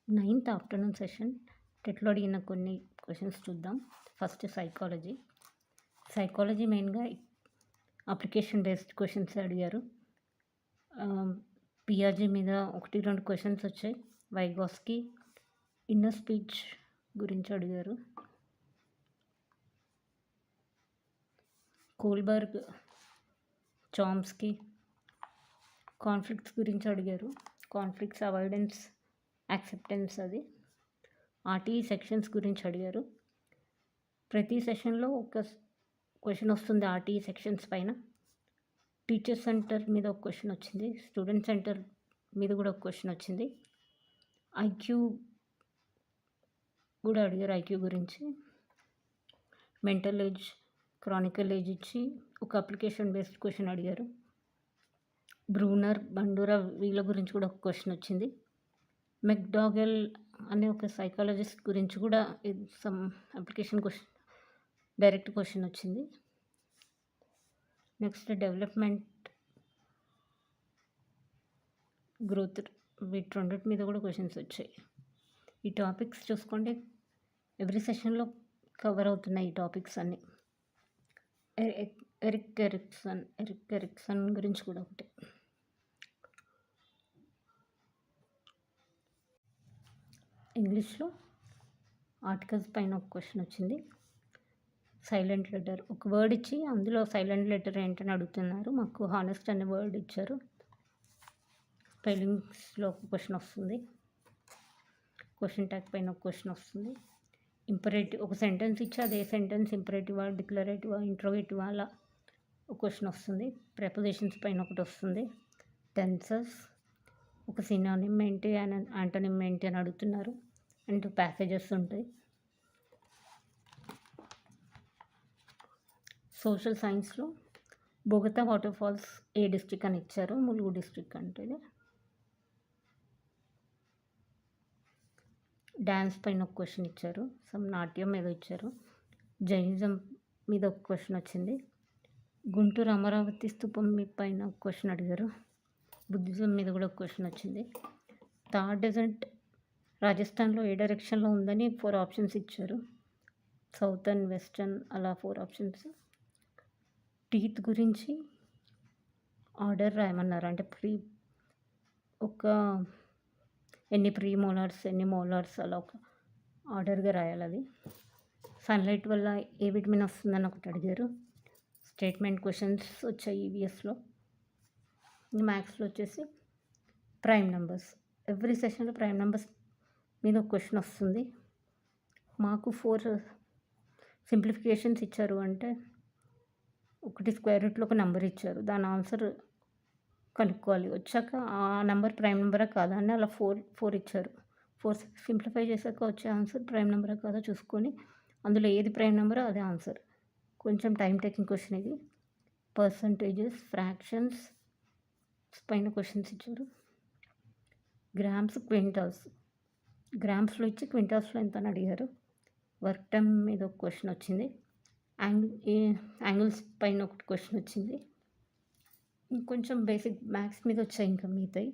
9th afternoon session టెట్లో అడిగిన కొన్ని క్వశ్చన్స్ చూద్దాం. ఫస్ట్ సైకాలజీ మెయిన్గా అప్లికేషన్ బేస్డ్ క్వశ్చన్స్ అడిగారు. పియాజీ మీద 1-2 క్వశ్చన్స్ వచ్చాయి. వైగాస్కి ఇన్నర్ స్పీచ్ గురించి అడిగారు. కోల్బర్గ్, చామ్స్కీ కాన్ఫ్లిక్ట్స్ గురించి అడిగారు. కాన్ఫ్లిక్ట్స్ అవాయిడెన్స్, యాక్సెప్టెన్స్, అది ఆర్టీఈ సెక్షన్స్ గురించి అడిగారు. ప్రతి సెషన్లో ఒక క్వశ్చన్ వస్తుంది ఆర్టీఈ సెక్షన్స్ పైన. టీచర్ సెంటర్ మీద ఒక క్వశ్చన్ వచ్చింది, స్టూడెంట్ సెంటర్ మీద కూడా ఒక క్వశ్చన్ వచ్చింది. ఐక్యూ కూడా అడిగారు, ఐక్యూ గురించి. మెంటల్ ఏజ్, క్రానికల్ ఏజ్ ఇచ్చి ఒక అప్లికేషన్ బేస్డ్ క్వశ్చన్ అడిగారు. బ్రూనర్, బండూరా వీళ్ళ గురించి కూడా ఒక క్వశ్చన్ వచ్చింది. మెక్డాగెల్ అనే ఒక సైకాలజిస్ట్ గురించి కూడా some application question, direct question వచ్చింది. నెక్స్ట్ డెవలప్మెంట్, గ్రోత్, వీటి రెండింటి మీద కూడా క్వశ్చన్స్ వచ్చాయి. ఈ టాపిక్స్ చూసుకోండి, ఎవ్రీ సెషన్లో కవర్ అవుతున్నాయి ఈ టాపిక్స్ అన్నీ. ఎరిక్ ఎరిక్సన్ గురించి కూడా ఒకటి. ఇంగ్లీష్లో ఆర్టికల్స్ పైన ఒక క్వశ్చన్ వచ్చింది. సైలెంట్ లెటర్, ఒక వర్డ్ ఇచ్చి అందులో సైలెంట్ లెటర్ ఏంటని అడుగుతున్నారు. మాకు హానెస్ట్ అనే వర్డ్ ఇచ్చారు. స్పెల్లింగ్స్లో ఒక క్వశ్చన్ వస్తుంది. క్వశ్చన్ ట్యాగ్ పైన ఒక క్వశ్చన్ వస్తుంది. ఇంపరేటివ్, ఒక సెంటెన్స్ ఇచ్చి అదే సెంటెన్స్ ఇంపరేటివా, డిక్లరేటివా, ఇంట్రోగేటివా, అలా ఒక క్వశ్చన్ వస్తుంది. ప్రెపోజిషన్స్ పైన ఒకటి వస్తుంది. టెన్సెస్, ఒక సినానిమ్ ఏంటి, యాంటోనిమ్ ఏంటి అని అడుగుతున్నారు. అండ్ ప్యాసేజెస్ ఉంటాయి. సోషల్ సైన్స్లో బొగతా వాటర్ ఫాల్స్ ఏ డిస్ట్రిక్ట్ అని ఇచ్చారు, ములుగు డిస్ట్రిక్ట్ అంటే. డ్యాన్స్ పైన ఒక క్వశ్చన్ ఇచ్చారు, సమ్ నాట్యం మీద ఇచ్చారు. జైనిజం మీద ఒక క్వశ్చన్ వచ్చింది. గుంటూరు అమరావతి స్తూపం పైన ఒక క్వశ్చన్ అడిగారు. బుద్ధిజం మీద కూడా ఒక క్వశ్చన్ వచ్చింది. థార్ డెజర్ట్ రాజస్థాన్లో ఏ డైరెక్షన్లో ఉందని 4 ఆప్షన్స్ ఇచ్చారు. సౌతర్న్, వెస్టర్న్, అలా 4 ఆప్షన్స్. టీత్ గురించి ఆర్డర్ రాయమన్నారు, అంటే ఎన్ని ప్రీ మోలార్స్, ఎన్ని మోలార్స్, అలా ఒక ఆర్డర్గా రాయాలి అది. సన్లైట్ వల్ల ఏ విటమిన్ వస్తుందని ఒకటి అడిగారు. స్టేట్మెంట్ క్వశ్చన్స్ వచ్చాయి ఈవీఎస్లో. మ్యాథ్స్లో వచ్చేసి ప్రైమ్ నెంబర్స్, ఎవ్రీ సెషన్లో ప్రైమ్ నెంబర్స్ మీద ఒక క్వశ్చన్ వస్తుంది. మాకు 4 సింప్లిఫికేషన్స్ ఇచ్చారు. అంటే ఒకటి స్క్వేర్ రూట్లో ఒక నెంబర్ ఇచ్చారు, దాని ఆన్సర్ కనుక్కోవాలి. వచ్చాక ఆ నెంబర్ ప్రైమ్ నెంబరా కాదా అని అలా 4 ఇచ్చారు. 4 సింప్లిఫై చేశాక వచ్చే ఆన్సర్ ప్రైమ్ నెంబరా కాదా చూసుకొని అందులో ఏది ప్రైమ్ నెంబరో అదే ఆన్సర్. కొంచెం టైం టేకింగ్ క్వశ్చన్ ఇది. పర్సంటేజెస్, ఫ్రాక్షన్స్ పైన క్వశ్చన్స్ ఇచ్చారు. గ్రామ్స్, క్వింటాల్స్, గ్రామ్స్లో ఇచ్చి క్వింటాల్స్లో ఎంత అని అడిగారు. వర్క్ టైం మీద ఒక క్వశ్చన్ వచ్చింది. యాంగిల్స్ పైన ఒకటి క్వశ్చన్ వచ్చింది. ఇంకొంచెం బేసిక్ మ్యాథ్స్ మీద వచ్చాయి ఇంకా మిగతాయి.